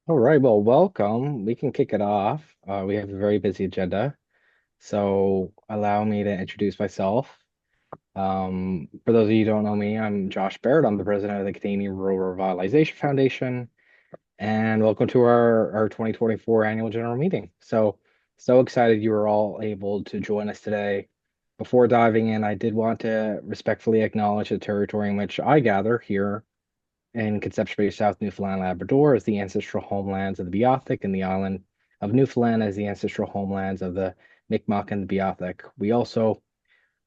All right, well, welcome. We can kick it off. We have a very busy agenda, so allow me to introduce myself. For those of you who don't know me, I'm Josh Baird. I'm the president of the Canadian Rural Revitalization Foundation, and welcome to our 2024 annual general meeting. So excited you are all able to join us today. Before diving in, I did want to respectfully acknowledge the territory in which I gather here in Conception Bay, South Newfoundland, Labrador as the ancestral homelands of the Beothuk, and the island of Newfoundland as the ancestral homelands of the Mi'kmaq and the Beothuk. We also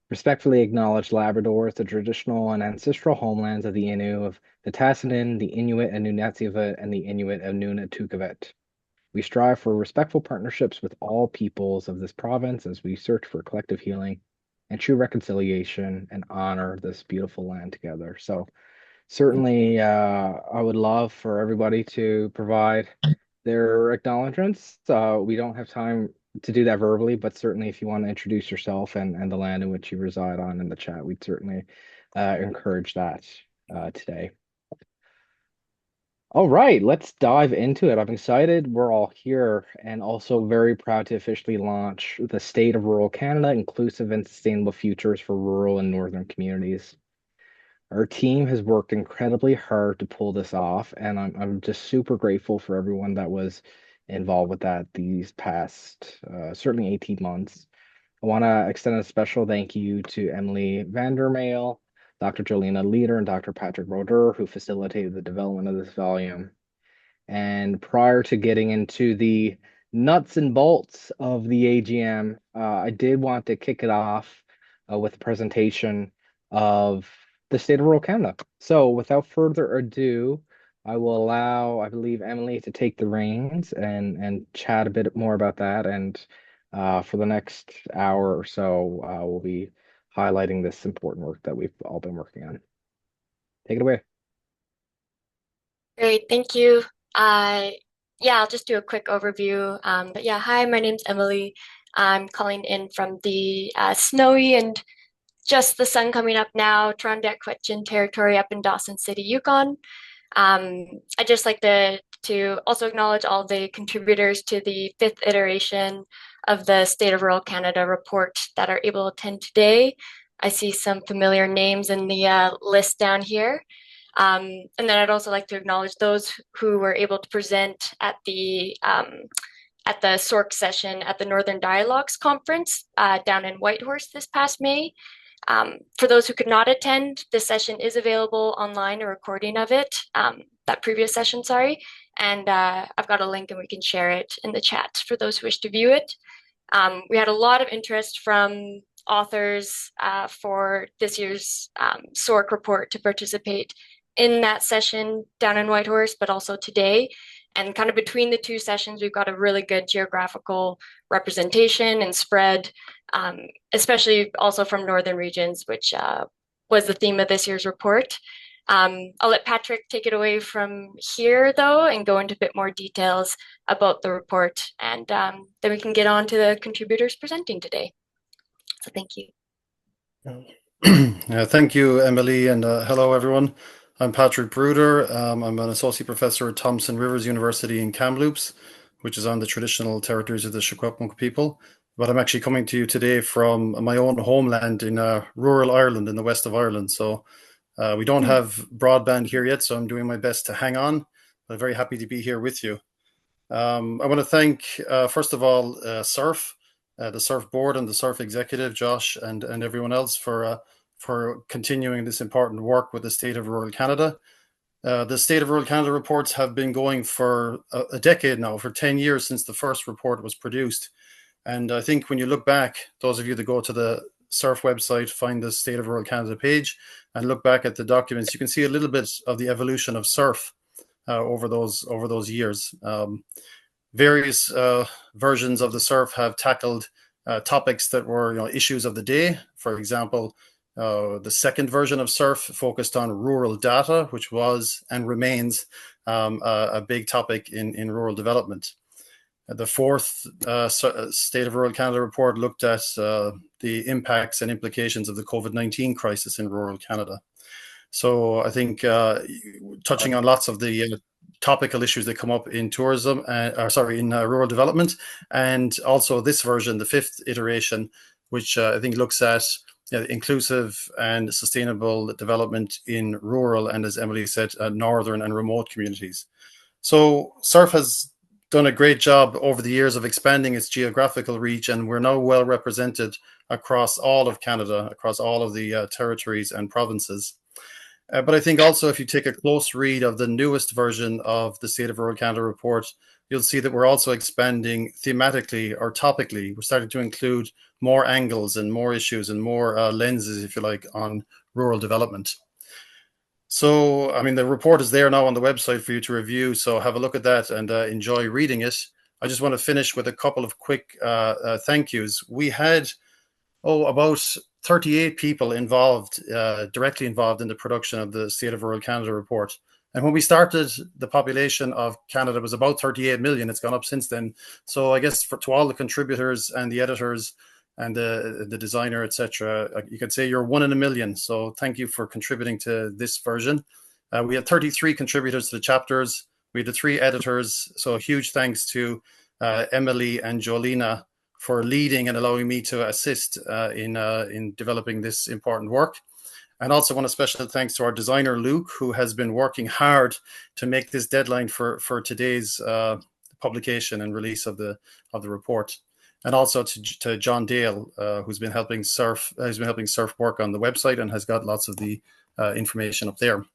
respectfully acknowledge Labrador as the traditional and ancestral homelands of the Innu of the Tassanin, the Inuit and Nunatsiavut, and the Inuit of Nunatukevet. We strive for respectful partnerships with all peoples of this province as we search for collective healing and true reconciliation and honor this beautiful land together. So, certainly, I would love for everybody to provide their acknowledgements. We don't have time to do that verbally, but certainly if you want to introduce yourself and the land in which you reside on in the chat, we'd certainly encourage that today. All right, let's dive into it. I'm excited we're all here and also very proud to officially launch the State of Rural Canada Inclusive and Sustainable Futures for Rural and Northern Communities. Our team has worked incredibly hard to pull this off, and I'm just super grateful for everyone that was involved with that these past certainly 18 months. I want to extend a special thank you to Emily Vandermeil, Dr. Jolena Leader, and Dr. Patrick Roder, who facilitated the development of this volume. And prior to getting into the nuts and bolts of the AGM, I did want to kick it off with a presentation of the state of rural Canada. So without further ado, I will allow, I believe, Emily to take the reins and chat a bit more about that. And for the next hour or so, we'll be highlighting this important work that we've all been working on. Take it away. Great, thank you. Uh, yeah, I'll just do a quick overview. But yeah, hi, my name's Emily. I'm calling in from the snowy and just the sun coming up now, Trondek-Quetchen territory up in Dawson City, Yukon. I'd just like to also acknowledge all the contributors to the fifth iteration of the State of Rural Canada report that are able to attend today. I see some familiar names in the list down here. And then I'd also like to acknowledge those who were able to present at the SORC session at the Northern Dialogues Conference down in Whitehorse this past May. For those who could not attend, this session is available online, a recording of it, that previous session, sorry. And I've got a link and we can share it in the chat for those who wish to view it. We had a lot of interest from authors for this year's SORC report to participate in that session down in Whitehorse, but also today. And kind of between the two sessions, we've got a really good geographical representation and spread, especially also from northern regions, which was the theme of this year's report. I'll let Patrick take it away from here, though, and go into a bit more details about the report, and then we can get on to the contributors presenting today. So thank you. Thank you, Emily, and hello, everyone. I'm Patrick Bruder. I'm an associate professor at Thompson Rivers University in Kamloops, which is on the traditional territories of the Secwepemc people. But I'm actually coming to you today from my own homeland in rural Ireland, in the west of Ireland. So we don't have broadband here yet, so I'm doing my best to hang on. But I'm very happy to be here with you. I want to thank, first of all, SURF, the SURF board and the SURF executive, Josh, and everyone else for continuing this important work with the State of Rural Canada. The State of Rural Canada reports have been going for a decade now, for 10 years since the first report was produced. And I think when you look back, those of you that go to the SURF website, find the State of Rural Canada page and look back at the documents, you can see a little bit of the evolution of SURF over those years. Various versions of the SURF have tackled topics that were issues of the day. For example, the second version of SURF focused on rural data, which was and remains a big topic in rural development. The fourth State of Rural Canada report looked at the impacts and implications of the COVID-19 crisis in rural Canada. So I think touching on lots of the topical issues that come up in tourism, in rural development, and also this version, the fifth iteration, which I think looks at inclusive and sustainable development in rural and, as Emily said, northern and remote communities. So SURF has done a great job over the years of expanding its geographical reach, and we're now well represented across all of Canada, across all of the territories and provinces. But I think also if you take a close read of the newest version of the State of Rural Canada report, you'll see that we're also expanding thematically or topically. We're starting to include more angles and more issues and more lenses, if you like, on rural development. So, I mean, the report is there now on the website for you to review. So have a look at that and enjoy reading it. I just want to finish with a couple of quick thank yous. We had, about 38 people involved, directly involved in the production of the State of Rural Canada report. And when we started, the population of Canada was about 38 million. It's gone up since then. So I guess to all the contributors and the editors and the designer, etc., you could say you're 1 in a million. So thank you for contributing to this version. We had 33 contributors to the chapters. We had the 3 editors. So a huge thanks to Emily and Jolina for leading and allowing me to assist in developing this important work. And also want a special thanks to our designer, Luke, who has been working hard to make this deadline for today's publication and release of the report. And also to John Dale, who's been helping SURF work on the website and has got lots of the information up there.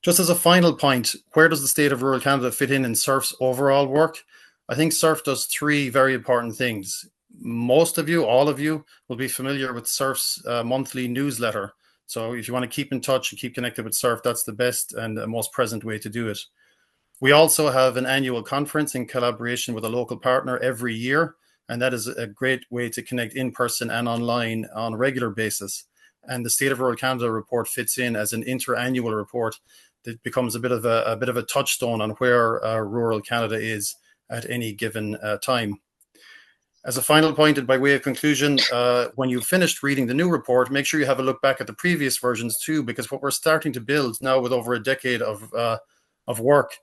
Just as a final point, where does the State of Rural Canada fit in SURF's overall work? I think SURF does 3 very important things. Most of you, all of you, will be familiar with SURF's monthly newsletter. So if you want to keep in touch and keep connected with SURF, that's the best and most present way to do it. We also have an annual conference in collaboration with a local partner every year, and that is a great way to connect in person and online on a regular basis. And the State of Rural Canada report fits in as an interannual report that becomes a bit of a touchstone on where rural Canada is at any given time. As a final point and by way of conclusion, when you've finished reading the new report, make sure you have a look back at the previous versions too, because what we're starting to build now with over a decade of work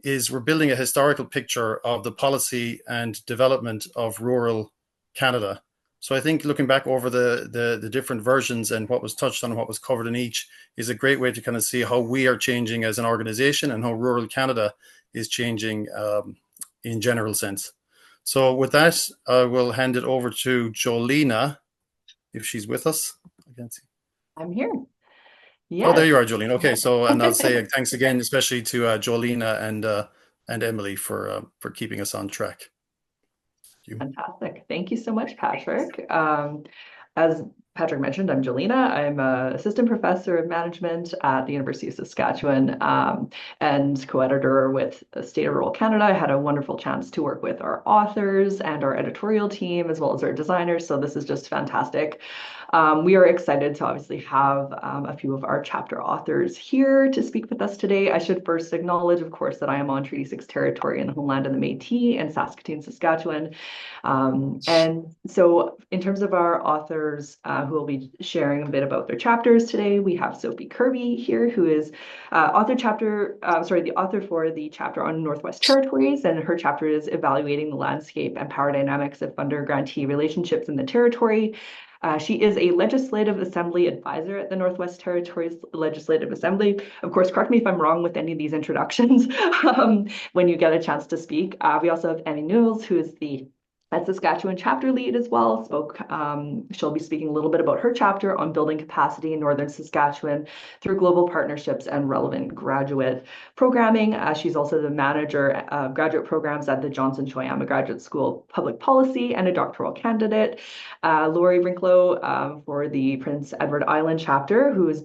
is we're building a historical picture of the policy and development of rural Canada. So I think looking back over the different versions and what was touched on and what was covered in each is a great way to kind of see how we are changing as an organization and how rural Canada is changing in general sense. So with that, I will hand it over to Jolina, if she's with us. I can't see. I'm here. Yes. Oh, there you are, Jolene. Okay, so and I'll say thanks again, especially to Jolina and Emily for keeping us on track. Fantastic. Thank you so much, Patrick. As Patrick mentioned, I'm Jolina. I'm an assistant professor of management at the University of Saskatchewan and co-editor with State of Rural Canada. I had a wonderful chance to work with our authors and our editorial team, as well as our designers. So this is just fantastic. We are excited to obviously have a few of our chapter authors here to speak with us today. I should first acknowledge, of course, that I am on Treaty 6 territory in the homeland of the Métis in Saskatoon, Saskatchewan. And so in terms of our authors who will be sharing a bit about their chapters today, we have Sophie Kirby here, who is the author for the chapter on Northwest Territories, and her chapter is evaluating the landscape and power dynamics of funder-grantee relationships in the territory. She is a Legislative Assembly advisor at the Northwest Territories Legislative Assembly. Of course, correct me if I'm wrong with any of these introductions when you get a chance to speak. We also have Annie Newells, who is the Saskatchewan chapter lead as well. She'll be speaking a little bit about her chapter on building capacity in Northern Saskatchewan through global partnerships and relevant graduate programming. She's also the manager of graduate programs at the Johnson Choyama Graduate School of Public Policy and a doctoral candidate. Lori Brinklow for the Prince Edward Island chapter, who is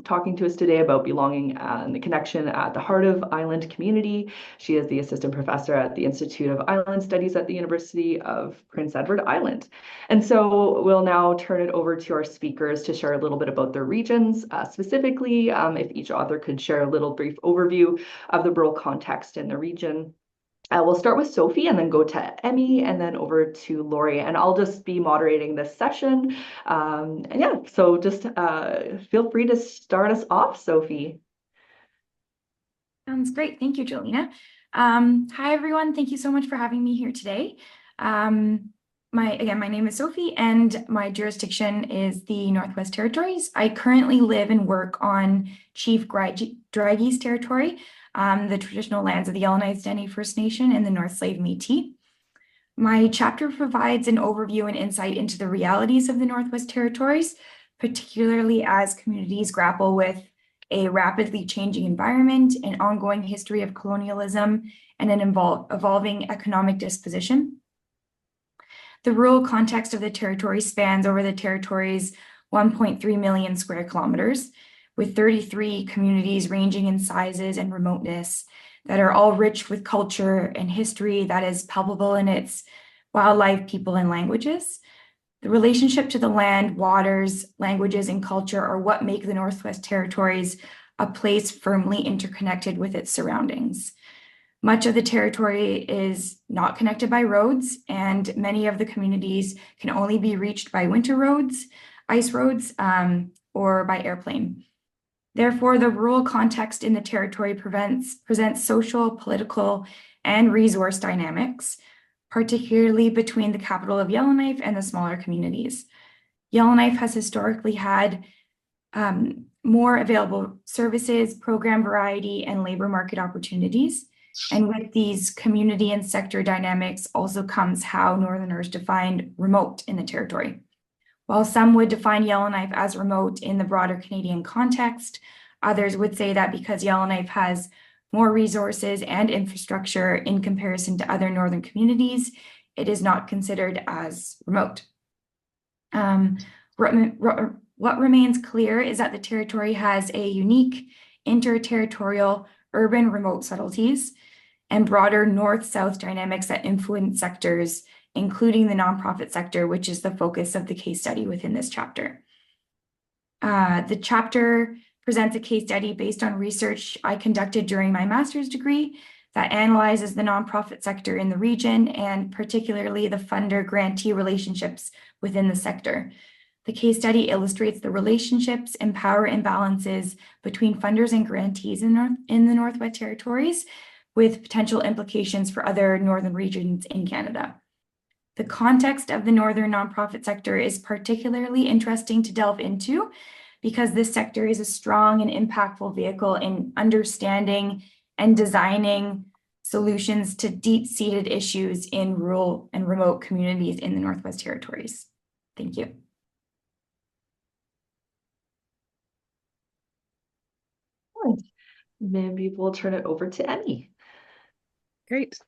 talking to us today about belonging and the connection at the heart of island community. She is the assistant professor at the Institute of Island Studies at the University of Prince Edward Island. And so we'll now turn it over to our speakers to share a little bit about their regions. Specifically, if each author could share a little brief overview of the rural context in the region. We'll start with Sophie and then go to Emmy and then over to Lori. And I'll just be moderating this session. And yeah, so just feel free to start us off, Sophie. Sounds great. Thank you, Jolena. Hi, everyone. Thank you so much for having me here today. My name is Sophie, and my jurisdiction is the Northwest Territories. I currently live and work on Chief Dragi's territory, the traditional lands of the Yellowknives Dene First Nation and the North Slave Métis. My chapter provides an overview and insight into the realities of the Northwest Territories, particularly as communities grapple with a rapidly changing environment, an ongoing history of colonialism, and an evolving economic disposition. The rural context of the territory spans over the territory's 1.3 million square kilometers, with 33 communities ranging in sizes and remoteness that are all rich with culture and history that is palpable in its wildlife, people, and languages. The relationship to the land, waters, languages, and culture are what make the Northwest Territories a place firmly interconnected with its surroundings. Much of the territory is not connected by roads, and many of the communities can only be reached by winter roads, ice roads, or by airplane. Therefore, the rural context in the territory presents social, political, and resource dynamics, particularly between the capital of Yellowknife and the smaller communities. Yellowknife has historically had more available services, program variety, and labor market opportunities. And with these community and sector dynamics also comes how Northerners define remote in the territory. While some would define Yellowknife as remote in the broader Canadian context, others would say that because Yellowknife has more resources and infrastructure in comparison to other northern communities, it is not considered as remote. What remains clear is that the territory has a unique interterritorial urban remote subtleties and broader north-south dynamics that influence sectors, including the nonprofit sector, which is the focus of the case study within this chapter. The chapter presents a case study based on research I conducted during my master's degree that analyzes the nonprofit sector in the region and particularly the funder-grantee relationships within the sector. The case study illustrates the relationships and power imbalances between funders and grantees in the Northwest Territories, with potential implications for other northern regions in Canada. The context of the northern nonprofit sector is particularly interesting to delve into because this sector is a strong and impactful vehicle in understanding and designing solutions to deep-seated issues in rural and remote communities in the Northwest Territories. Thank you. Maybe we'll turn it over to Emmy. Great.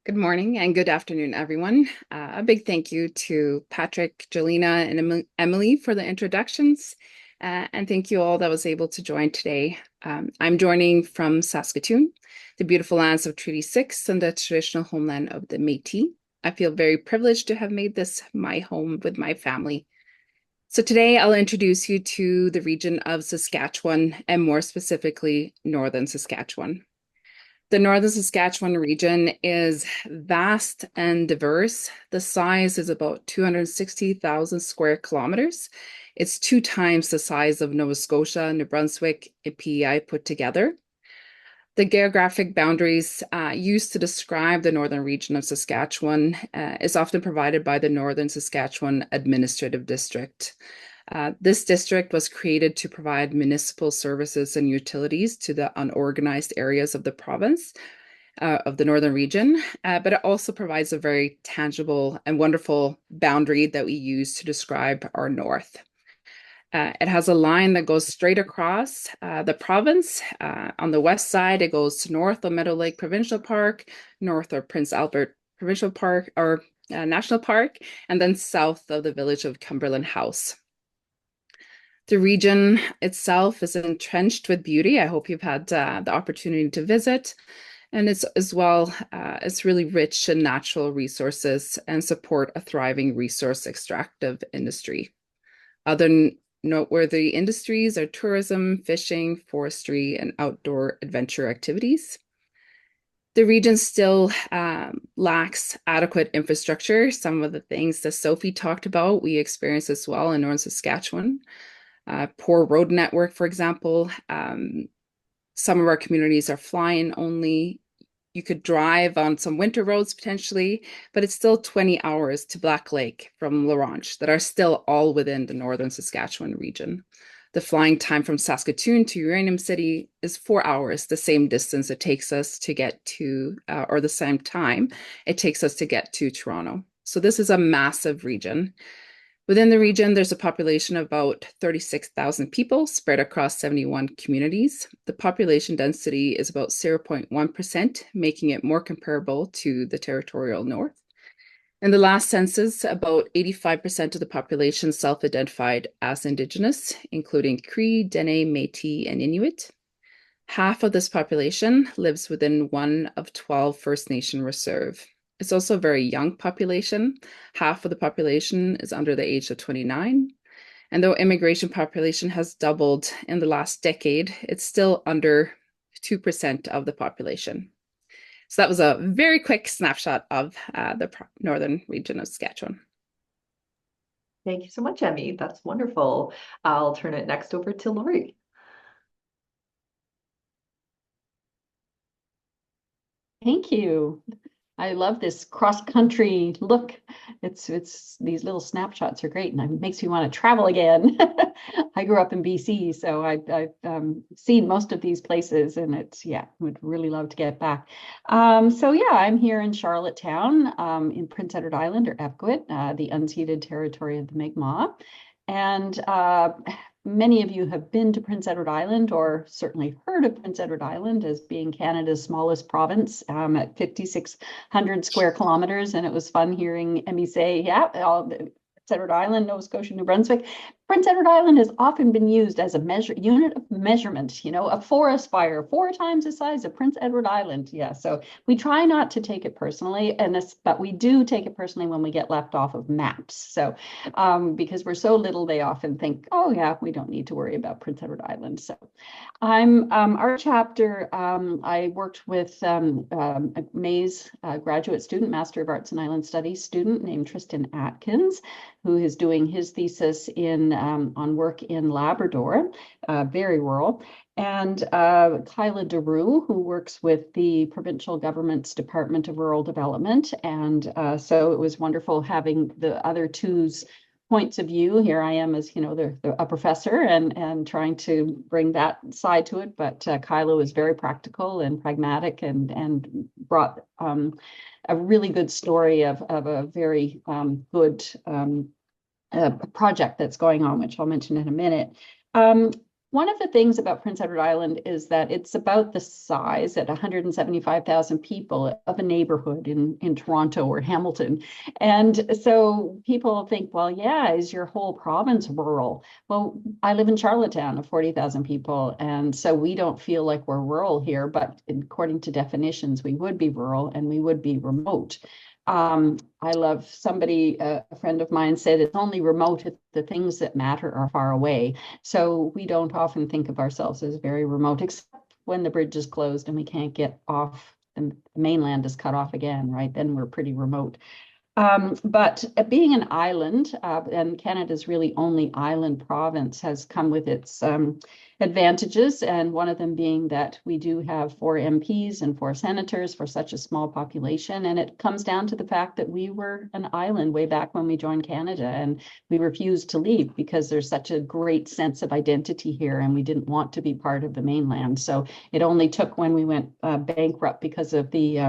Good morning and good afternoon, everyone. A big thank you to Patrick, Jolena, and Emily for the introductions. And thank you all that was able to join today. I'm joining from Saskatoon, the beautiful lands of Treaty 6 and the traditional homeland of the Métis. I feel very privileged to have made this my home with my family. So today I'll introduce you to the region of Saskatchewan and more specifically, Northern Saskatchewan. The Northern Saskatchewan region is vast and diverse. The size is about 260,000 square kilometers. It's 2 times the size of Nova Scotia, New Brunswick, and PEI put together. The geographic boundaries used to describe the northern region of Saskatchewan is often provided by the Northern Saskatchewan Administrative District. This district was created to provide municipal services and utilities to the unorganized areas of the province of the northern region, but it also provides a very tangible and wonderful boundary that we use to describe our north. It has a line that goes straight across the province. On the west side, it goes north of Meadow Lake Provincial Park, north of Prince Albert Provincial Park or National Park, and then south of the village of Cumberland House. The region itself is entrenched with beauty. I hope you've had the opportunity to visit. And it's as well, it's really rich in natural resources and support a thriving resource extractive industry. Other noteworthy industries are tourism, fishing, forestry, and outdoor adventure activities. The region still lacks adequate infrastructure. Some of the things that Sophie talked about, we experience as well in Northern Saskatchewan. Poor road network, for example, Some of our communities are flying only. You could drive on some winter roads potentially, but it's still 20 hours to Black Lake from La Ronge that are still all within the northern Saskatchewan region. The flying time from Saskatoon to Uranium City is 4 hours, the same distance it takes us to get to, or the same time it takes us to get to Toronto. So this is a massive region. Within the region, there's a population of about 36,000 people spread across 71 communities. The population density is about 0.1%, making it more comparable to the territorial north. In the last census, about 85% of the population self-identified as Indigenous, including Cree, Dene, Métis, and Inuit. Half of this population lives within one of 12 First Nation reserve. It's also a very young population. Half of the population is under the age of 29. And though immigration population has doubled in the last decade, it's still under 2% of the population. So that was a very quick snapshot of the northern region of Saskatchewan. Thank you so much, Emmy. That's wonderful. I'll turn it next over to Lori. Thank you. I love this cross-country look. It's these little snapshots are great, and it makes me want to travel again. I grew up in BC, so I've seen most of these places, and would really love to get back. So yeah, I'm here in Charlottetown, in Prince Edward Island, or Epcot, the unceded territory of the Mi'kmaq. And many of you have been to Prince Edward Island, or certainly heard of Prince Edward Island as being Canada's smallest province, at 5,600 square kilometers. And it was fun hearing Emmy say, yeah, Prince Edward Island, Nova Scotia, New Brunswick. Prince Edward Island has often been used as a unit of measurement, a forest fire 4 times the size of Prince Edward Island. Yeah, so we try not to take it personally, but we do take it personally when we get left off of maps. So because we're so little, they often think, oh yeah, we don't need to worry about Prince Edward Island. So I'm our chapter, I worked with a Mays graduate student, Master of Arts and Island Studies student named Tristan Atkins, who is doing his thesis on work in Labrador, very rural, and Kyla DeRue, who works with the provincial government's Department of Rural Development. And so it was wonderful having the other two's points of view. Here I am as, a professor and trying to bring that side to it. But Kyla was very practical and pragmatic and brought a really good story of a very good project that's going on, which I'll mention in a minute. One of the things about Prince Edward Island is that it's about the size at 175,000 people of a neighborhood in Toronto or Hamilton. And so people think, well, yeah, is your whole province rural? Well, I live in Charlottetown of 40,000 people. And so we don't feel like we're rural here, but according to definitions, we would be rural and we would be remote. I love a friend of mine said, it's only remote if the things that matter are far away. So we don't often think of ourselves as very remote, except when the bridge is closed and we can't get off, the mainland is cut off again, right? Then we're pretty remote. But being an island, and Canada's really only island province, has come with its advantages, and one of them being that we do have 4 MPs and 4 senators for such a small population. And it comes down to the fact that we were an island way back when we joined Canada, and we refused to leave because there's such a great sense of identity here, and we didn't want to be part of the mainland. So it only took when we went bankrupt because of the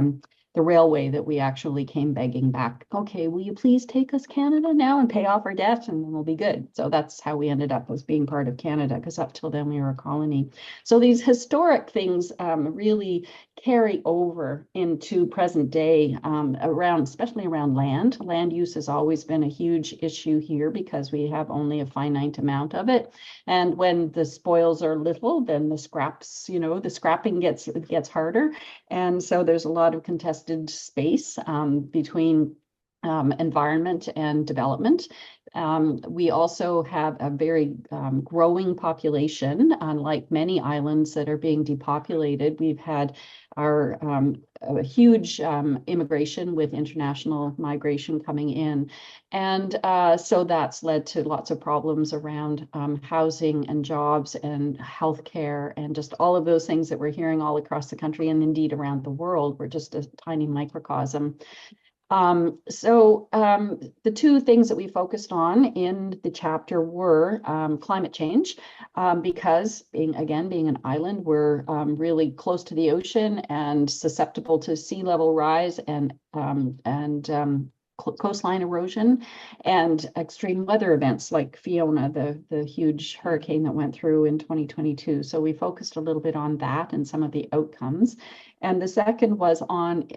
railway that we actually came begging back, okay, will you please take us Canada now and pay off our debt and then we'll be good. So that's how we ended up as being part of Canada, because up till then we were a colony. So these historic things really carry over into present day, especially around land. Land use has always been a huge issue here because we have only a finite amount of it. And when the spoils are little, then the scrapping gets harder. And so there's a lot of contested space between environment and development. We also have a very growing population. Unlike many islands that are being depopulated, we've had our a huge immigration with international migration coming in. And so that's led to lots of problems around housing and jobs and healthcare and just all of those things that we're hearing all across the country and indeed around the world. We're just a tiny microcosm. The two things that we focused on in the chapter were climate change, because being an island, we're really close to the ocean and susceptible to sea level rise and coastline erosion and extreme weather events like Fiona, the huge hurricane that went through in 2022. So we focused a little bit on that and some of the outcomes. And the second was on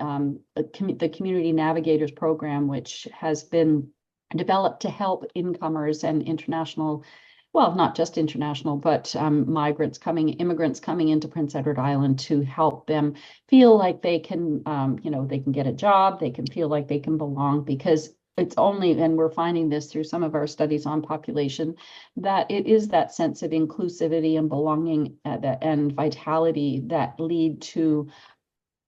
the Community Navigators program, which has been developed to help incomers and international, well, not just international, but immigrants coming into Prince Edward Island to help them feel like they can, they can get a job, they can feel like they can belong, because it's only, and we're finding this through some of our studies on population, that it is that sense of inclusivity and belonging and vitality that lead to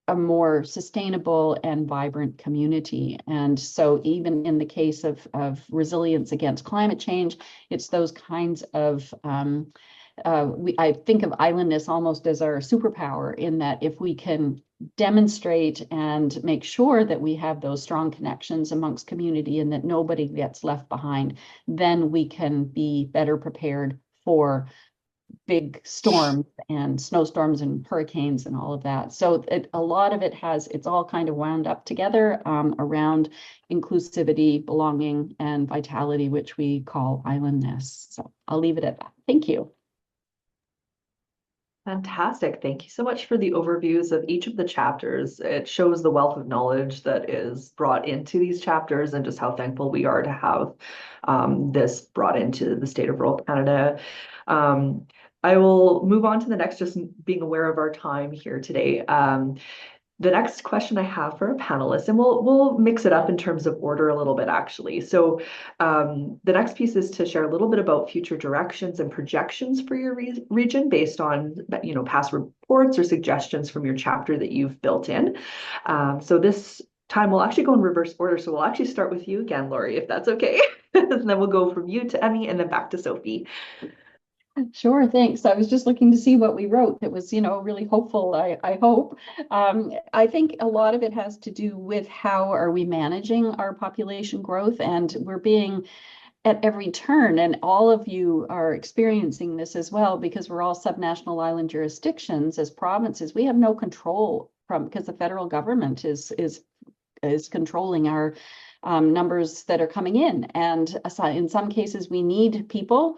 a more sustainable and vibrant community. And so even in the case of resilience against climate change, it's those kinds of, I think of islandness almost as our superpower, in that if we can demonstrate and make sure that we have those strong connections amongst community and that nobody gets left behind, then we can be better prepared for big storms and snowstorms and hurricanes and all of that. So a lot of it it's all kind of wound up together around inclusivity, belonging, and vitality, which we call islandness. So I'll leave it at that. Thank you. Fantastic. Thank you so much for the overviews of each of the chapters. It shows the wealth of knowledge that is brought into these chapters and just how thankful we are to have this brought into the state of rural Canada. I will move on to the next, just being aware of our time here today. The next question I have for our panelists, and we'll mix it up in terms of order a little bit, actually. So the next piece is to share a little bit about future directions and projections for your region based on past reports or suggestions from your chapter that you've built in. So this time we'll actually go in reverse order. So we'll actually start with you again, Laurie, if that's okay. And then we'll go from you to Emmy and then back to Sophie. Sure, thanks. I was just looking to see what we wrote. It was, really hopeful, I hope. I think a lot of it has to do with how are we managing our population growth, and we're being at every turn, and all of you are experiencing this as well, because we're all subnational island jurisdictions as provinces. We have no control because the federal government is controlling our numbers that are coming in. And in some cases, we need people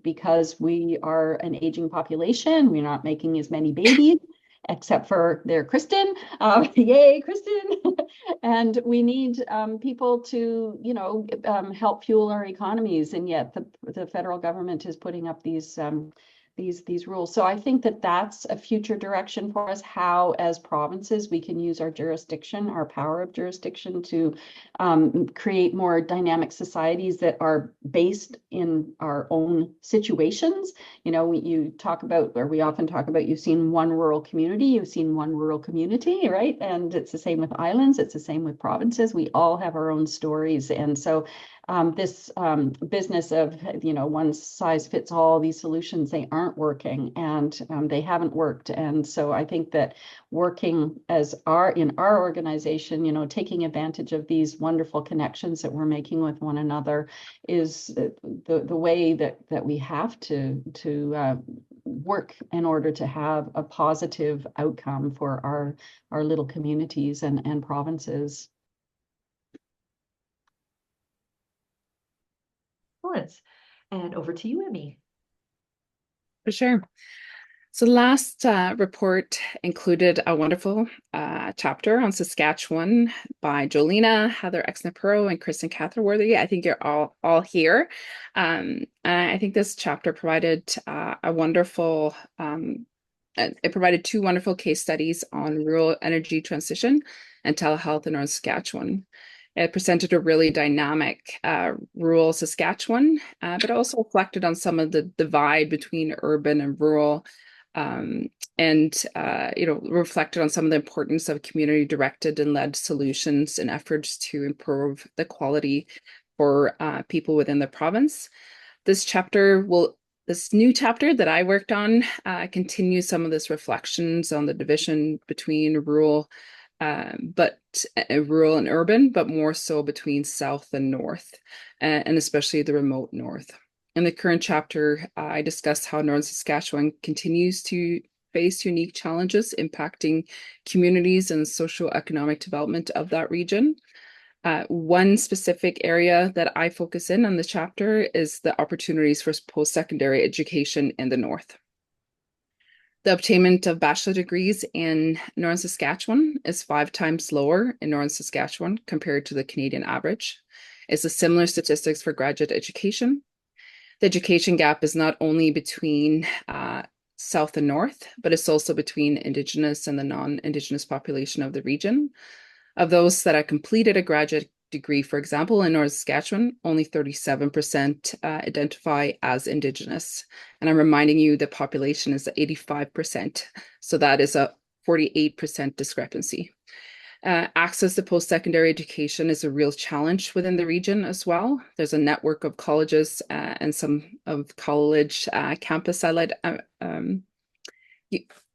because we are an aging population. We're not making as many babies, except for their Kristen. Yay, Kristen. And we need people to, help fuel our economies. And yet the federal government is putting up these rules. So I think that that's a future direction for us, how as provinces we can use our jurisdiction, our power of jurisdiction, to create more dynamic societies that are based in our own situations. You talk about, or we often talk about, you've seen one rural community, you've seen one rural community, right? And it's the same with islands, it's the same with provinces. We all have our own stories. And so this business of, one size fits all, these solutions, they aren't working, and they haven't worked. And so I think that working in our organization, taking advantage of these wonderful connections that we're making with one another is the way that we have to work in order to have a positive outcome for our little communities and provinces. Excellent. And over to you, Emmy. For sure. So the last report included a wonderful chapter on Saskatchewan by Jolina, Heather Exnapuro, and Kristen Catherworthy. I think you're all here. I think this chapter provided it provided two wonderful case studies on rural energy transition and telehealth in North Saskatchewan. It presented a really dynamic rural Saskatchewan, but also reflected on some of the divide between urban and rural, and reflected on some of the importance of community-directed and led solutions and efforts to improve the quality for people within the province. This new chapter that I worked on continues some of this reflections on the division between rural and urban, but more so between south and north, and especially the remote north. In the current chapter, I discuss how Northern Saskatchewan continues to face unique challenges impacting communities and socioeconomic development of that region. One specific area that I focus in on the chapter is the opportunities for post-secondary education in the north. The obtainment of bachelor degrees in Northern Saskatchewan is 5 times lower in Northern Saskatchewan compared to the Canadian average. It's a similar statistics for graduate education. The education gap is not only between South and North, but it's also between Indigenous and the non-Indigenous population of the region. Of those that have completed a graduate degree, for example, in North Saskatchewan, only 37% identify as Indigenous. And I'm reminding you the population is 85%. So that is a 48% discrepancy. Access to post-secondary education is a real challenge within the region as well. There's a network of colleges and some of college campus satellite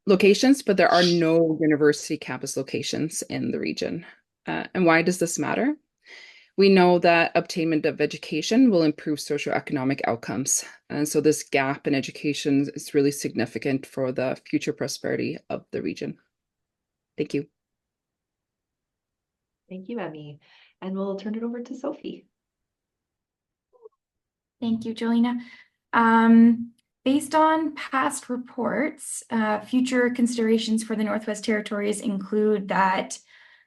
locations, but there are no university campus locations in the region. And why does this matter? We know that obtainment of education will improve socioeconomic outcomes. And so this gap in education is really significant for the future prosperity of the region. Thank you. Thank you, Emmy. And we'll turn it over to Sophie. Thank you, Jolena. Based on past reports, future considerations for the Northwest Territories include that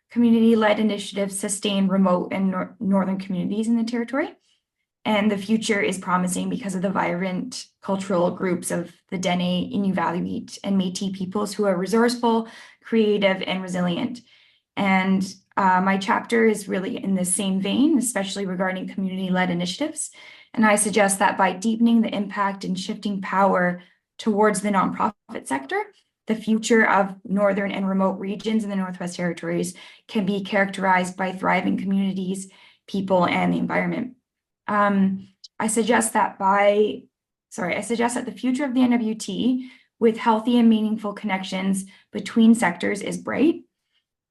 community-led initiatives sustain remote and northern communities in the territory. And the future is promising because of the vibrant cultural groups of the Dene, Inuvialuit, and Métis peoples who are resourceful, creative, and resilient. And my chapter is really in the same vein, especially regarding community-led initiatives. And I suggest that by deepening the impact and shifting power towards the nonprofit sector, the future of northern and remote regions in the Northwest Territories can be characterized by thriving communities, people, and the environment. I suggest that the future of the NWT with healthy and meaningful connections between sectors is bright.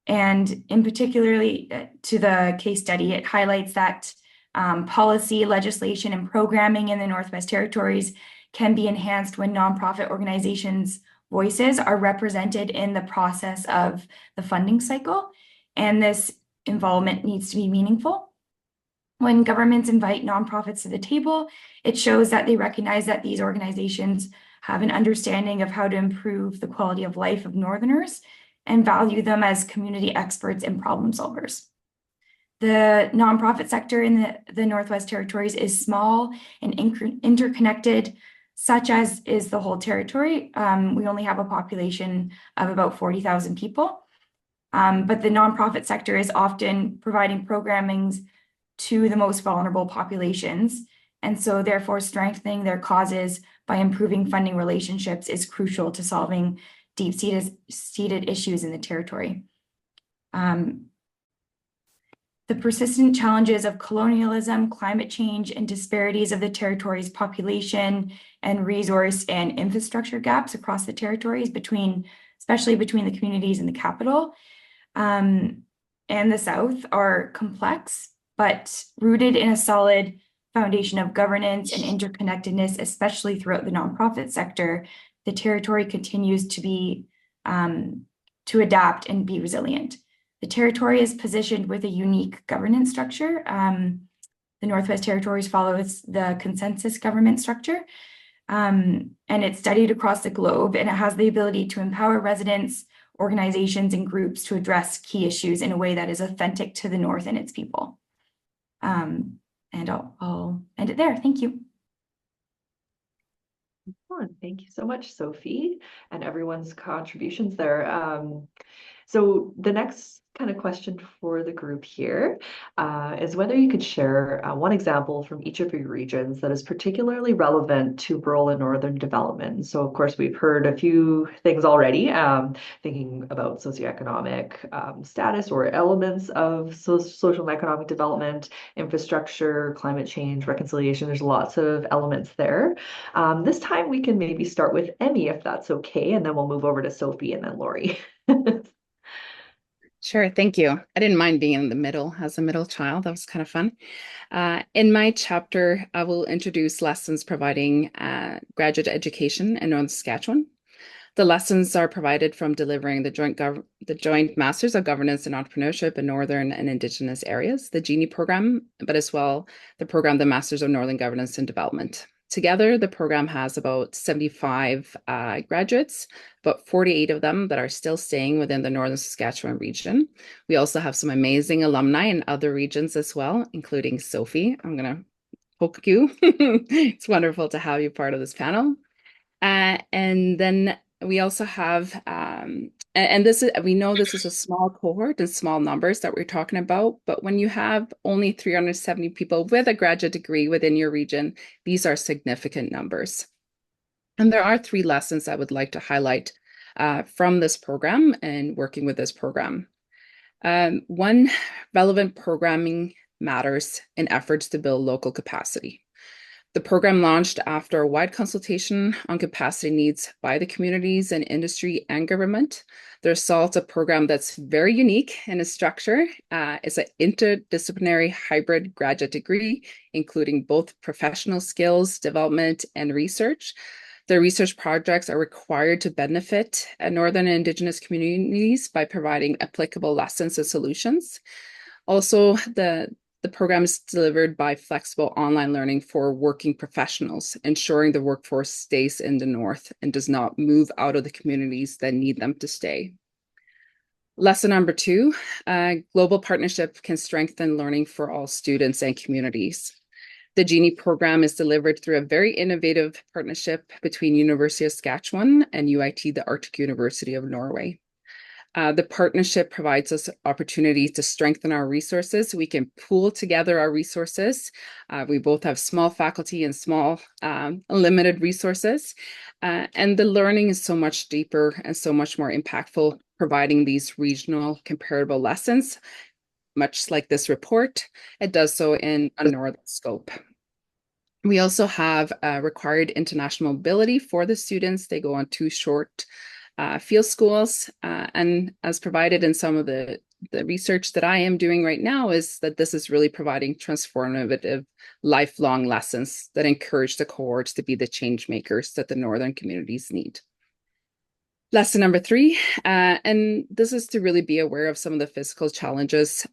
And in particularly to the case study, it highlights that policy, legislation, and programming in the Northwest Territories can be enhanced when nonprofit organizations' voices are represented in the process of the funding cycle. And this involvement needs to be meaningful. When governments invite nonprofits to the table, it shows that they recognize that these organizations have an understanding of how to improve the quality of life of Northerners and value them as community experts and problem solvers. The nonprofit sector in the Northwest Territories is small and interconnected, such as is the whole territory. We only have a population of about 40,000 people, but the nonprofit sector is often providing programmings to the most vulnerable populations. And so therefore strengthening their causes by improving funding relationships is crucial to solving deep-seated issues in the territory. The persistent challenges of colonialism, climate change, and disparities of the territory's population and resource and infrastructure gaps across the territories especially between the communities and the capital and the South are complex, but rooted in a solid foundation of governance and interconnectedness, especially throughout the nonprofit sector. The territory continues to adapt and be resilient. The territory is positioned with a unique governance structure. The Northwest Territories follows the consensus government structure, and it's studied across the globe, and it has the ability to empower residents, organizations, and groups to address key issues in a way that is authentic to the North and its people. And I'll end it there. Thank you. Thank you so much, Sophie, and everyone's contributions there. So the next kind of question for the group here is whether you could share one example from each of your regions that is particularly relevant to rural and northern development. So of course, we've heard a few things already, thinking about socioeconomic status or elements of social and economic development, infrastructure, climate change, reconciliation. There's lots of elements there. This time we can maybe start with Emmy, if that's okay, and then we'll move over to Sophie and then Lori. Sure, thank you. I didn't mind being in the middle as a middle child. That was kind of fun. In my chapter, I will introduce lessons providing graduate education in Northern Saskatchewan. The lessons are provided from delivering the joint Masters of Governance and Entrepreneurship in Northern and Indigenous Areas, the GENI program, but as well the program, the Masters of Northern Governance and Development. Together, the program has about 75 graduates, about 48 of them that are still staying within the Northern Saskatchewan region. We also have some amazing alumni in other regions as well, including Sophie. I'm going to poke you. It's wonderful to have you part of this panel. And then we also have, and this is, we know this is a small cohort and small numbers that we're talking about, but when you have only 370 people with a graduate degree within your region, these are significant numbers. And there are 3 lessons I would like to highlight from this program and working with this program. One, relevant programming matters in efforts to build local capacity. The program launched after a wide consultation on capacity needs by the communities and industry and government. There's also a program that's very unique in its structure. It's an interdisciplinary hybrid graduate degree, including both professional skills development and research. The research projects are required to benefit Northern and Indigenous communities by providing applicable lessons and solutions. Also, the program is delivered by flexible online learning for working professionals, ensuring the workforce stays in the North and does not move out of the communities that need them to stay. Lesson number 2, global partnership can strengthen learning for all students and communities. The GENI program is delivered through a very innovative partnership between University of Saskatchewan and UIT, the Arctic University of Norway. The partnership provides us opportunities to strengthen our resources. We can pool together our resources. We both have small faculty and small limited resources. And the learning is so much deeper and so much more impactful, providing these regional comparable lessons. Much like this report, it does so in a northern scope. We also have required international mobility for the students. They go on 2 short field schools, and as provided in some of the research that I am doing right now is that this is really providing transformative lifelong lessons that encourage the cohorts to be the change makers that the northern communities need. Lesson number 3, and this is to really be aware of some of the physical challenges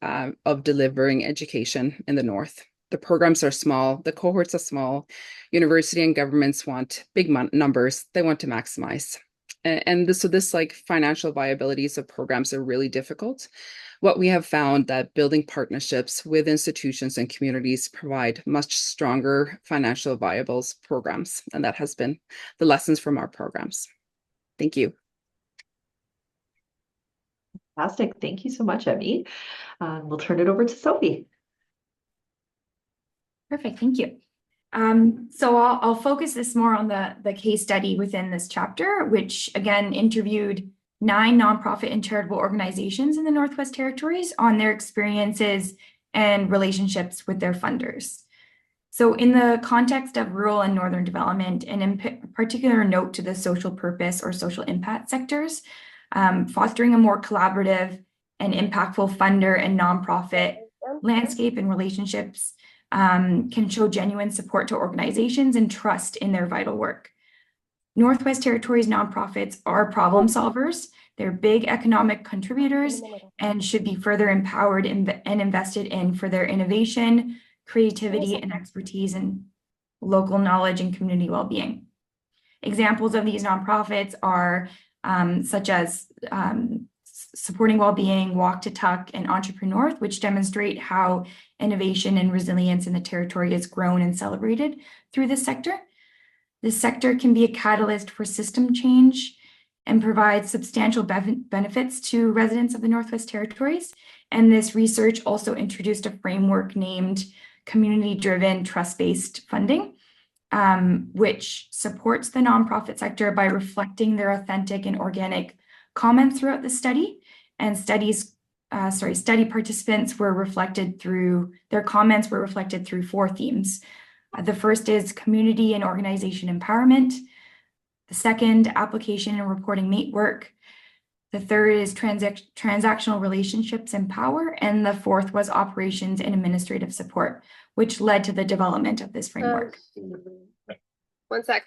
of delivering education in the North. The programs are small, the cohorts are small, university and governments want big numbers, they want to maximize. And this like financial viabilities of programs are really difficult. What we have found that building partnerships with institutions and communities provide much stronger financial viable programs. And that has been the lessons from our programs. Thank you. Fantastic. Thank you so much, Emmy. We'll turn it over to Sophie. Perfect. Thank you. So I'll focus this more on the case study within this chapter, which again interviewed 9 nonprofit and charitable organizations in the Northwest Territories on their experiences and relationships with their funders. So in the context of rural and northern development, and in particular note to the social purpose or social impact sectors, fostering a more collaborative and impactful funder and nonprofit landscape and relationships can show genuine support to organizations and trust in their vital work. Northwest Territories nonprofits are problem solvers. They're big economic contributors and should be further empowered and invested in for their innovation, creativity, and expertise in local knowledge and community well-being. Examples of these nonprofits are such as Supporting Wellbeing, Walk to Tuck, and Entrepreneur, which demonstrate how innovation and resilience in the territory has grown and celebrated through this sector. This sector can be a catalyst for system change and provides substantial benefits to residents of the Northwest Territories. And this research also introduced a framework named community-driven trust-based funding, which supports the nonprofit sector by reflecting their authentic and organic comments throughout the study. And study participants were reflected through, their comments were reflected through 4 themes. The first is community and organization empowerment. The second, application and reporting network. The third is transactional relationships and power. And the fourth was operations and administrative support, which led to the development of this framework. One sec.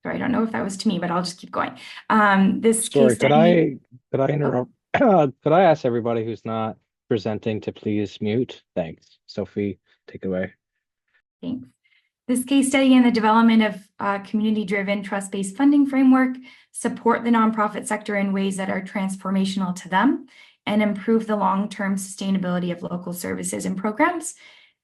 Sorry, I don't know if that was to me, but I'll just keep going. Sorry, could I interrupt? Could I ask everybody who's not presenting to please mute? Thanks. Sophie, take it away. Thanks. This case study and the development of community-driven trust-based funding framework support the nonprofit sector in ways that are transformational to them and improve the long-term sustainability of local services and programs.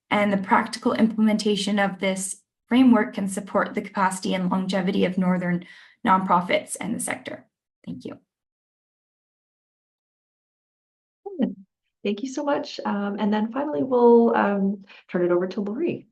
And the practical implementation of this framework can support the capacity and longevity of Northern nonprofits and the sector. Thank you. Thank you so much. And then finally, we'll turn it over to Lori.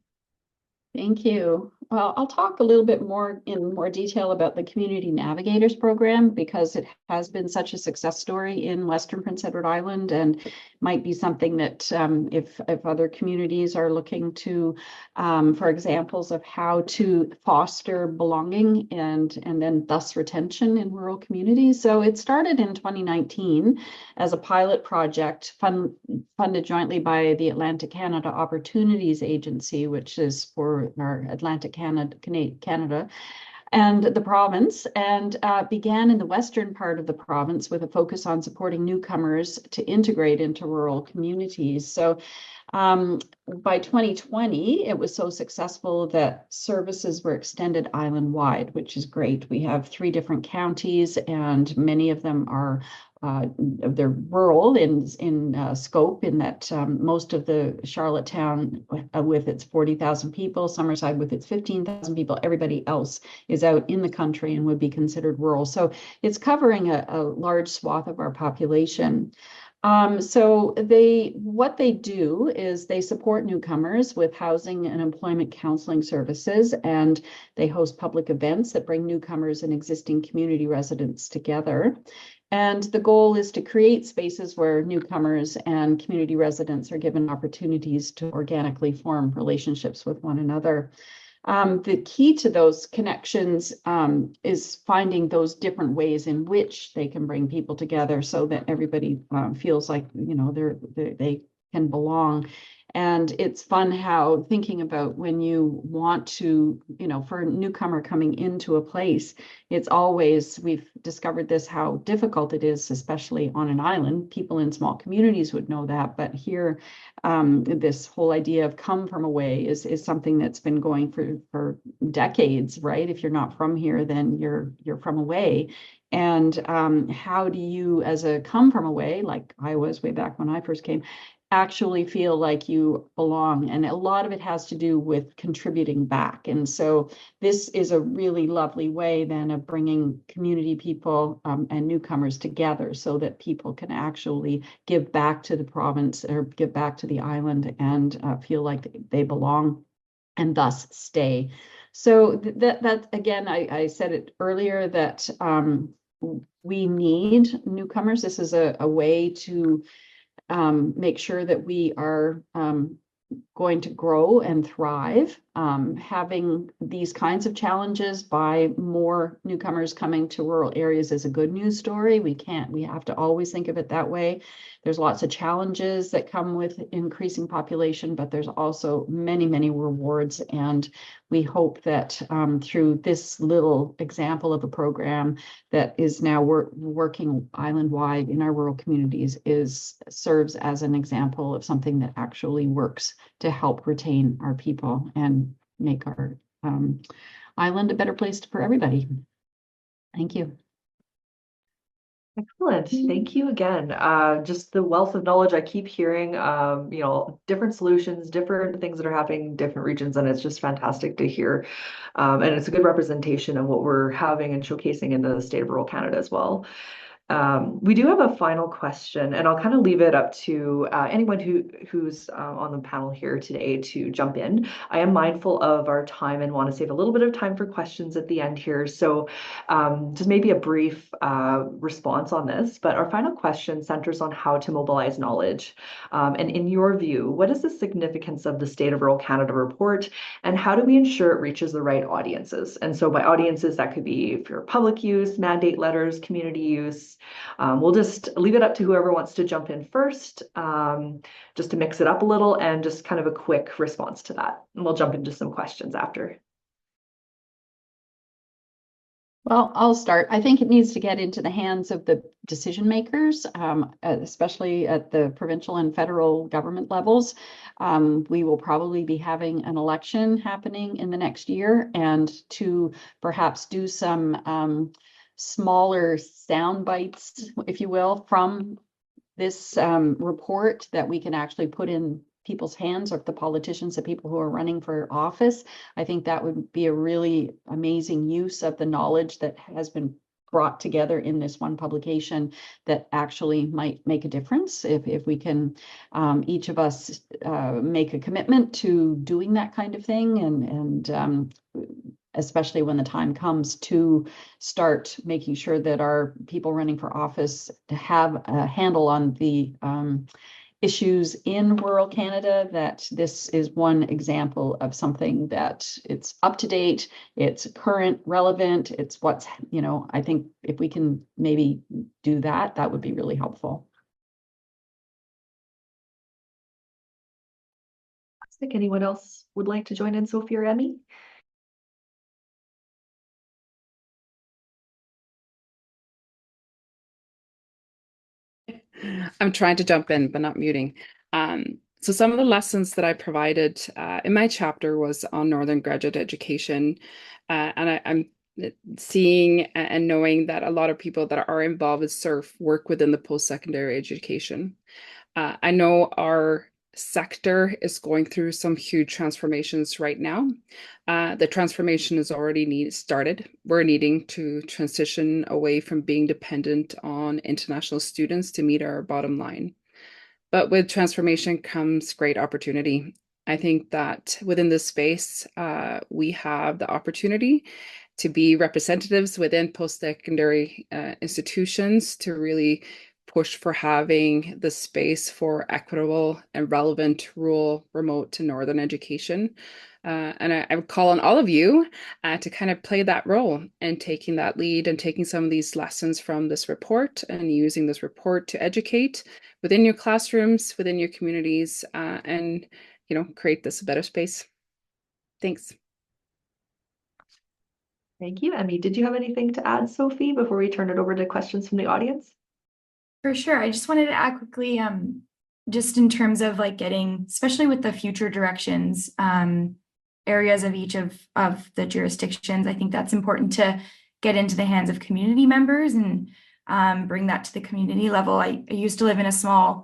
Thank you. Well, I'll talk a little bit more in more detail about the Community Navigators program because it has been such a success story in Western Prince Edward Island and might be something that if other communities are looking to for examples of how to foster belonging and then thus retention in rural communities. So it started in 2019 as a pilot project funded jointly by the Atlantic Canada Opportunities Agency, which is for our Atlantic Canada and the province, and began in the western part of the province with a focus on supporting newcomers to integrate into rural communities. So by 2020, it was so successful that services were extended island-wide, which is great. We have 3 different counties, and many of them are they're rural in scope, in that most of the Charlottetown with its 40,000 people, Summerside with its 15,000 people, everybody else is out in the country and would be considered rural. So it's covering a large swath of our population. So what they do is they support newcomers with housing and employment counseling services, and they host public events that bring newcomers and existing community residents together. And the goal is to create spaces where newcomers and community residents are given opportunities to organically form relationships with one another. The key to those connections is finding those different ways in which they can bring people together so that everybody feels like, you know, they can belong. And it's fun how thinking about when you want to, you know, for a newcomer coming into a place, it's always, we've discovered this, how difficult it is, especially on an island. People in small communities would know that, but here, this whole idea of come from away is something that's been going for decades, right? If you're not from here, then you're from away. And how do you, as a come from away, like I was way back when I first came, actually feel like you belong? And a lot of it has to do with contributing back. And so this is a really lovely way then of bringing community people and newcomers together so that people can actually give back to the province or give back to the island and feel like they belong and thus stay. So that again, I said it earlier that we need newcomers. This is a way to make sure that we are going to grow and thrive. Having these kinds of challenges by more newcomers coming to rural areas is a good news story. We have to always think of it that way. There's lots of challenges that come with increasing population, but there's also many, many rewards. And we hope that through this little example of a program that is now working island-wide in our rural communities serves as an example of something that actually works to help retain our people and make our island a better place for everybody. Thank you. Excellent. Thank you again. Just the wealth of knowledge I keep hearing, different solutions, different things that are happening in different regions, and it's just fantastic to hear. And it's a good representation of what we're having and showcasing in the state of rural Canada as well. We do have a final question, and I'll kind of leave it up to anyone who's on the panel here today to jump in. I am mindful of our time and want to save a little bit of time for questions at the end here. So just maybe a brief response on this, but our final question centers on how to mobilize knowledge. And in your view, what is the significance of the State of Rural Canada report, and how do we ensure it reaches the right audiences? And so by audiences, that could be for public use, mandate letters, community use. We'll just leave it up to whoever wants to jump in first, just to mix it up a little and just kind of a quick response to that. And we'll jump into some questions after. Well, I'll start. I think it needs to get into the hands of the decision makers, especially at the provincial and federal government levels. We will probably be having an election happening in the next year, and to perhaps do some smaller sound bites, if you will, from this report that we can actually put in people's hands, or the politicians, the people who are running for office. I think that would be a really amazing use of the knowledge that has been brought together in this one publication that actually might make a difference if we can each of us make a commitment to doing that kind of thing, and especially when the time comes to start making sure that our people running for office have a handle on the issues in rural Canada, that this is one example of something that it's up to date, it's current, relevant, it's what's, I think if we can maybe do that, that would be really helpful. I think anyone else would like to join in, Sophie or Emmy? I'm trying to jump in, but not muting. So some of the lessons that I provided in my chapter was on Northern graduate education. And I'm seeing and knowing that a lot of people that are involved with SURF work within the post-secondary education. I know our sector is going through some huge transformations right now. The transformation is already started. We're needing to transition away from being dependent on international students to meet our bottom line. But with transformation comes great opportunity. I think that within this space, we have the opportunity to be representatives within post-secondary institutions to really push for having the space for equitable and relevant rural, remote, and northern education. And I would call on all of you to kind of play that role and taking that lead and taking some of these lessons from this report and using this report to educate within your classrooms, within your communities, and create this a better space. Thanks. Thank you, Emmy. Did you have anything to add, Sophie, before we turn it over to questions from the audience? For sure. I just wanted to add quickly, just in terms of like getting, especially with the future directions, areas of each of the jurisdictions, I think that's important to get into the hands of community members and bring that to the community level. I used to live in a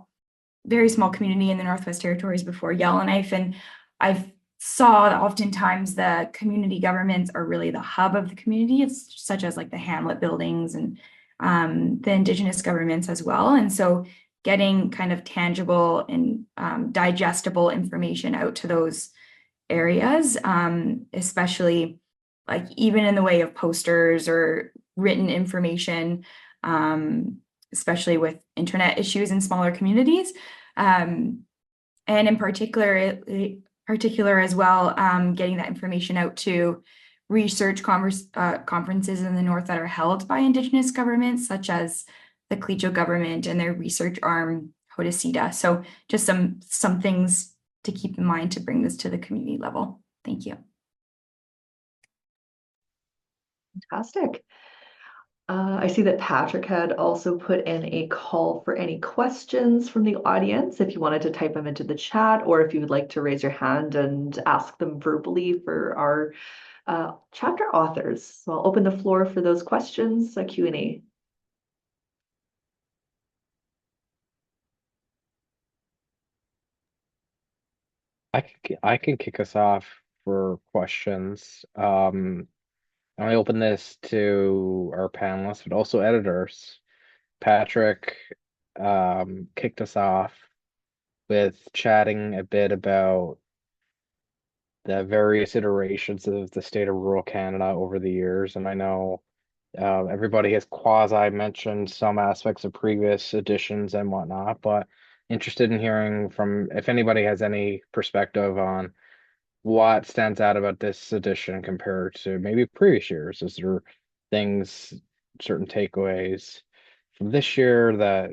very small community in the Northwest Territories before Yellowknife, and I've saw that oftentimes the community governments are really the hub of the community. It's such as like the hamlet buildings and the Indigenous governments as well. And so getting kind of tangible and digestible information out to those areas, especially like even in the way of posters or written information, especially with internet issues in smaller communities. And in particular as well, getting that information out to research conferences in the North that are held by Indigenous governments, such as the Clecho government and their research arm, Hodesita. So just some things to keep in mind to bring this to the community level. Thank you. Fantastic. I see that Patrick had also put in a call for any questions from the audience, if you wanted to type them into the chat, or if you would like to raise your hand and ask them verbally for our chapter authors. So I'll open the floor for those questions, Q&A. I can kick us off for questions. I open this to our panelists, but also editors. Patrick kicked us off with chatting a bit about the various iterations of the state of rural Canada over the years, and I know everybody has quasi mentioned some aspects of previous editions and whatnot, but interested in hearing from if anybody has any perspective on what stands out about this edition compared to maybe previous years. Is there things, certain takeaways from this year that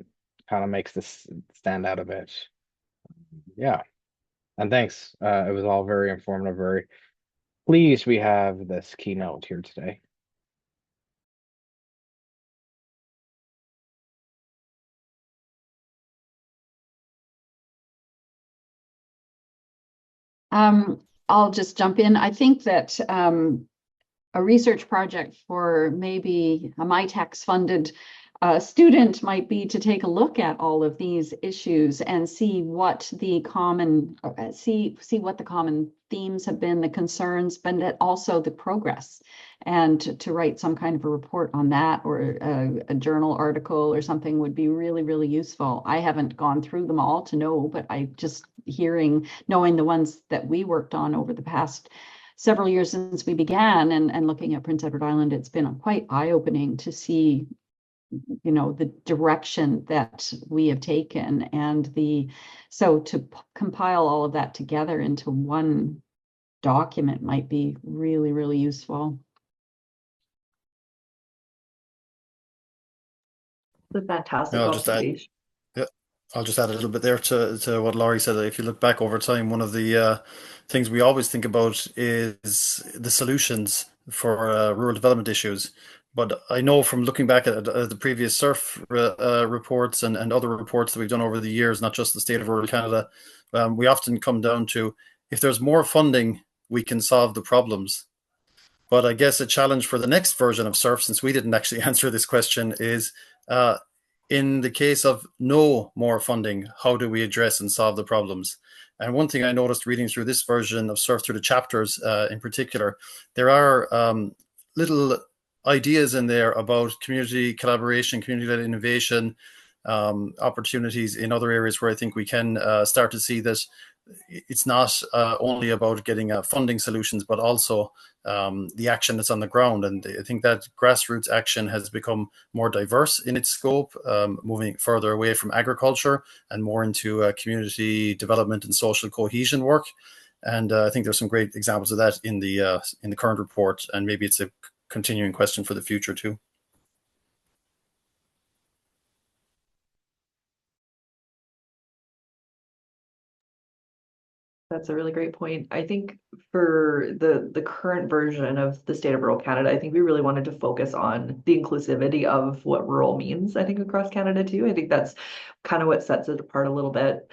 kind of makes this stand out a bit? Yeah, and thanks. It was all very informative, very pleased we have this keynote here today. I'll just jump in. I think that a research project for maybe a MyTax funded student might be to take a look at all of these issues and see what the common what the common themes have been, the concerns, but also the progress, and to write some kind of a report on that, or a journal article or something would be really, really useful. I haven't gone through them all to know, but I just knowing the ones that we worked on over the past several years since we began, and looking at Prince Edward Island, it's been quite eye-opening to see, the direction that we have taken, and so to compile all of that together into one document might be really, really useful. It's a fantastic I'll just add, observation. yeah, I'll just add a little bit there to what Laurie said. If you look back over time, one of the things we always think about is the solutions for rural development issues. But I know from looking back at the previous SURF reports and other reports that we've done over the years, not just the state of rural Canada, we often come down to, if there's more funding, we can solve the problems. But I guess a challenge for the next version of SURF, since we didn't actually answer this question, is uh, in the case of no more funding, how do we address and solve the problems? And one thing I noticed reading through this version of SURF, through the chapters in particular, there are little ideas in there about community collaboration, community-led innovation, opportunities in other areas where I think we can start to see that it's not only about getting funding solutions, but also the action that's on the ground. And I think that grassroots action has become more diverse in its scope, moving further away from agriculture and more into community development and social cohesion work. And I think there's some great examples of that in the current report, and maybe it's a continuing question for the future too. That's a really great point. I think for the current version of the state of rural Canada, I think we really wanted to focus on the inclusivity of what rural means, I think, across Canada too. I think that's kind of what sets it apart a little bit.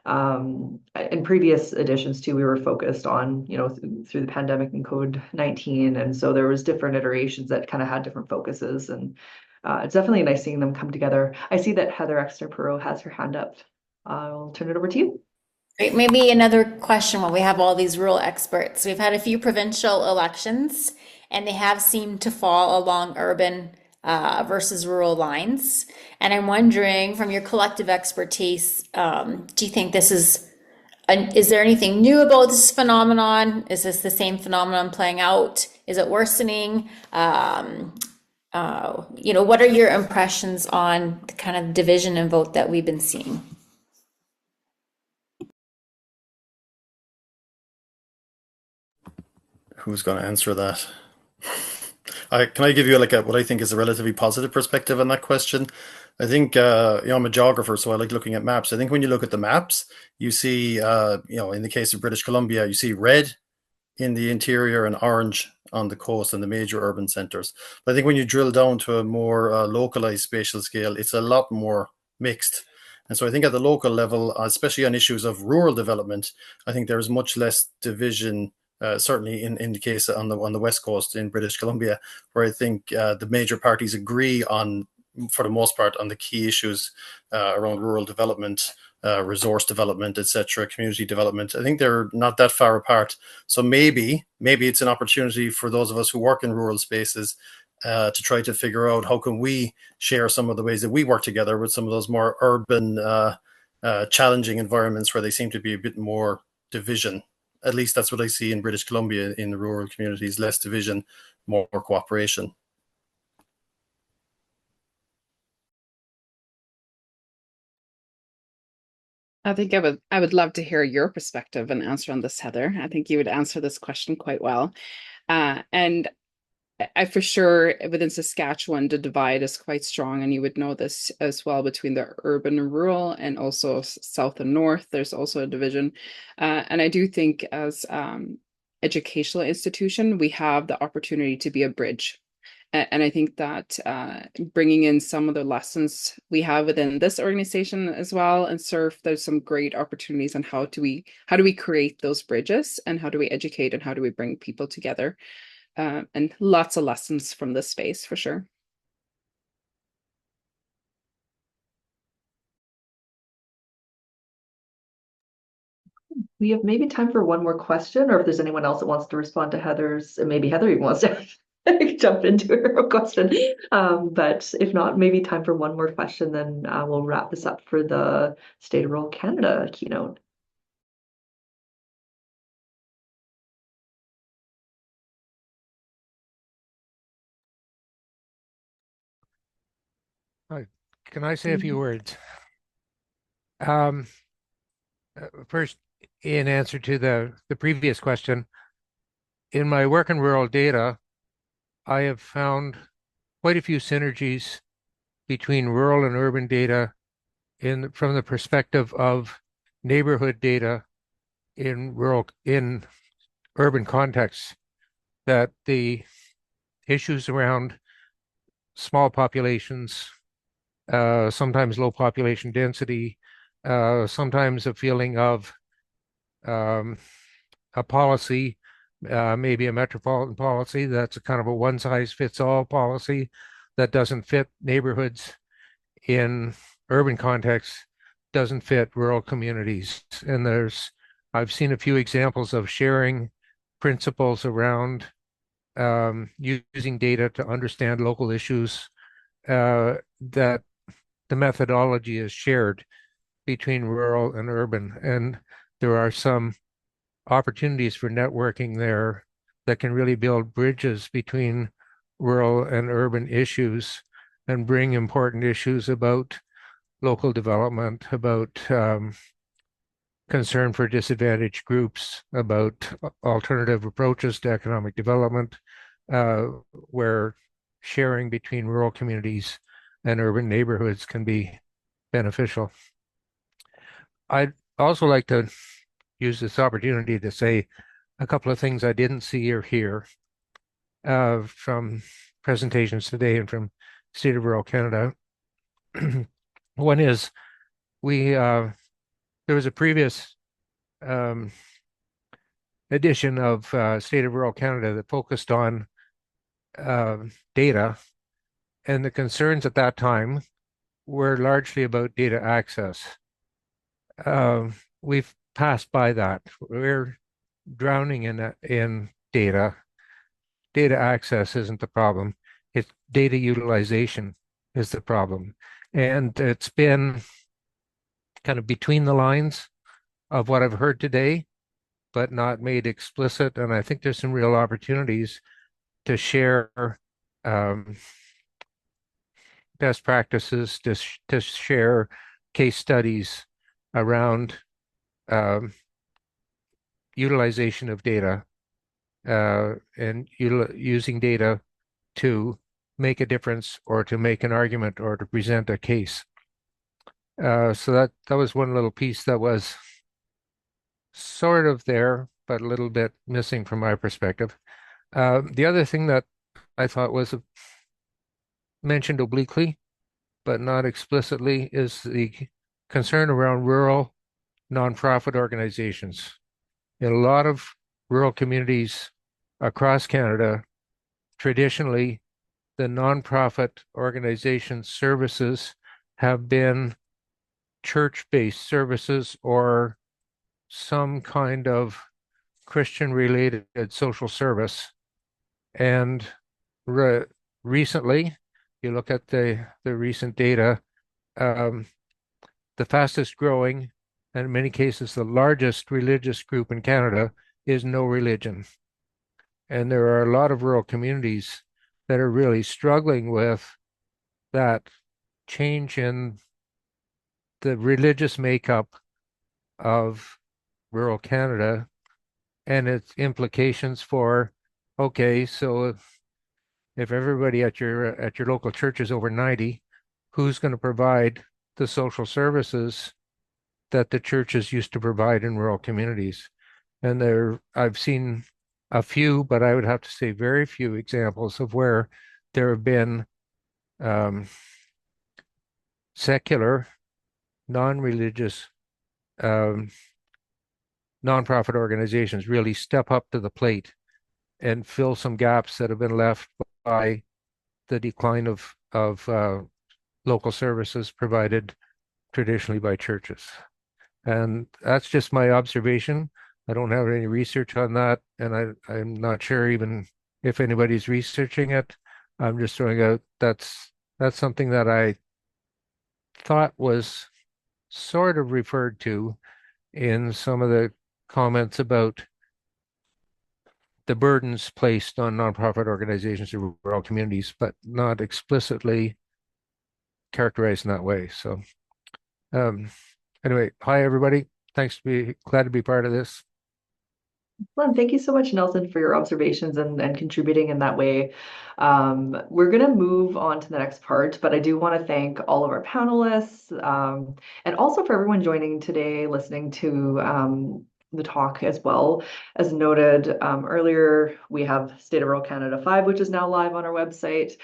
In previous editions too, we were focused on, through the pandemic and COVID-19. And so there was different iterations that kind of had different focuses. And it's definitely nice seeing them come together. I see that Heather Exner-Perot has her hand up. I'll turn it over to you. Great. Maybe another question when we have all these rural experts. We've had a few provincial elections, and they have seemed to fall along urban versus rural lines. And I'm wondering, from your collective expertise, do you think is there anything new about this phenomenon? Is this the same phenomenon playing out? Is it worsening? What are your impressions on the kind of division in vote that we've been seeing? Who's going to answer that? Can I give you what I think is a relatively positive perspective on that question? I think I'm a geographer, so I like looking at maps. I think when you look at the maps, you see in the case of British Columbia, you see red in the interior and orange on the coast and the major urban centers. But I think when you drill down to a more localized spatial scale, it's a lot more mixed. And so I think at the local level, especially on issues of rural development, I think there's much less division. Certainly in the case on the west coast in British Columbia, where I think the major parties agree on for the most part, on the key issues around rural development, resource development, etc., community development. I think they're not that far apart. So maybe it's an opportunity for those of us who work in rural spaces to try to figure out how can we share some of the ways that we work together with some of those more urban, challenging environments where they seem to be a bit more division. At least that's what I see in British Columbia in the rural communities: less division, more cooperation. I think I would love to hear your perspective and answer on this, Heather. I think you would answer this question quite well. And I for sure within Saskatchewan, the divide is quite strong, and you would know this as well between the urban and rural, and also south and north. There's also a division, and I do think as educational institution, we have the opportunity to be a bridge. And I think that bringing in some of the lessons we have within this organization as well and SURF, there's some great opportunities on how do we create those bridges, and how do we educate, and how do we bring people together, and lots of lessons from this space for sure. We have maybe time for one more question, or if there's anyone else that wants to respond to Heather's, and maybe Heather even wants to jump into her question. But if not, maybe time for one more question, then we'll wrap this up for the State of Rural Canada keynote. Can I say a few words? First, in answer to the previous question, in my work in rural data, I have found quite a few synergies between rural and urban data from the perspective of neighborhood data in urban contexts, that the issues around small populations, sometimes low population density, sometimes a feeling of a policy, maybe a metropolitan policy that's a kind of a one-size-fits-all policy that doesn't fit neighborhoods in urban contexts, doesn't fit rural communities. And I've seen a few examples of sharing principles around using data to understand local issues, that the methodology is shared between rural and urban. And there are some opportunities for networking there that can really build bridges between rural and urban issues and bring important issues about local development, about concern for disadvantaged groups, about alternative approaches to economic development, where sharing between rural communities and urban neighborhoods can be beneficial. I'd also like to use this opportunity to say a couple of things I didn't see or hear from presentations today and from State of Rural Canada. One is there was a previous edition of State of Rural Canada that focused on data, and the concerns at that time were largely about data access. We've passed by that. We're drowning in data. Data access isn't the problem. It's data utilization is the problem. And it's been kind of between the lines of what I've heard today, but not made explicit. And I think there's some real opportunities to share best practices, to share case studies around utilization of data, and using data to make a difference or to make an argument or to present a case. So that was one little piece that was sort of there, but a little bit missing from my perspective. The other thing that I thought was mentioned obliquely, but not explicitly, is the concern around rural nonprofit organizations. In a lot of rural communities across Canada, traditionally, the nonprofit organization services have been church-based services or some kind of Christian-related social service. And recently, you look at the recent data, the fastest growing, and in many cases the largest religious group in Canada is no religion. And there are a lot of rural communities that are really struggling with that change in the religious makeup of rural Canada and its implications for, okay, so if everybody at your local church is over 90, who's going to provide the social services that the churches used to provide in rural communities? And I've seen a few, but I would have to say very few examples of where there have been secular, non-religious, um, nonprofit organizations really step up to the plate and fill some gaps that have been left by the decline of local services provided traditionally by churches. And that's just my observation. I don't have any research on that, and I'm not sure even if anybody's researching it. I'm just throwing out that's something that I thought was sort of referred to in some of the comments about the burdens placed on nonprofit organizations in rural communities, but not explicitly characterized in that way. So um, anyway, hi everybody. Glad to be part of this. Well, thank you so much, Nelson, for your observations and contributing in that way. We're going to move on to the next part, but I do want to thank all of our panelists and also for everyone joining today, listening to the talk as well. As noted earlier, we have State of Rural Canada 5, which is now live on our website.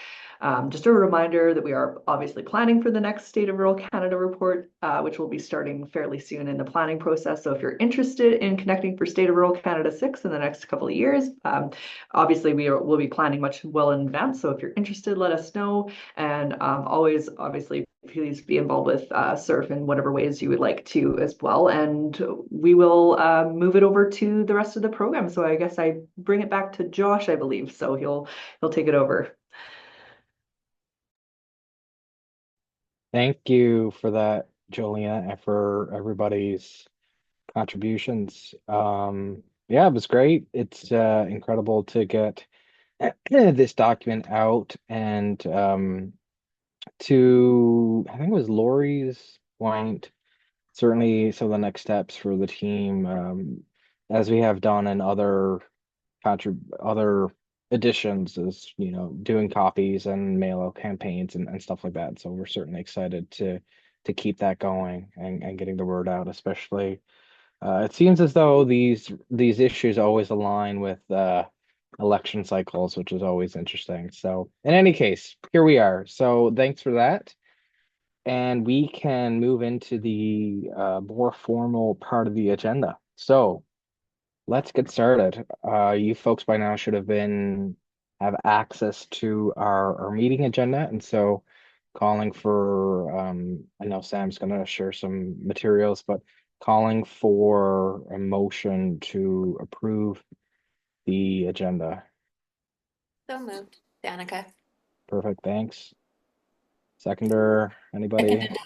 Just a reminder that we are obviously planning for the next State of Rural Canada report, which will be starting fairly soon in the planning process. So if you're interested in connecting for State of Rural Canada 6 in the next couple of years, obviously we'll be planning much well in advance. So if you're interested, let us know. And always, obviously, please be involved with SURF in whatever ways you would like to as well. And we will move it over to the rest of the program. So I guess I bring it back to Josh, I believe. So he'll take it over. Thank you for that, Jolena, and for everybody's contributions. Yeah, it was great. It's incredible to get this document out and to, I think it was Lori's point, certainly some of the next steps for the team, as we have done in other editions, is doing copies and mail out campaigns and stuff like that. So we're certainly excited to keep that going and getting the word out, especially it seems as though these issues always align with election cycles, which is always interesting. So in any case, here we are. So thanks for that. And we can move into the more formal part of the agenda. So let's get started. You folks by now should have access to our meeting agenda, and so calling for I know Sam's going to share some materials, but calling for a motion to approve the agenda. So moved. Danica. Perfect, thanks. Seconder, anybody? Seconded.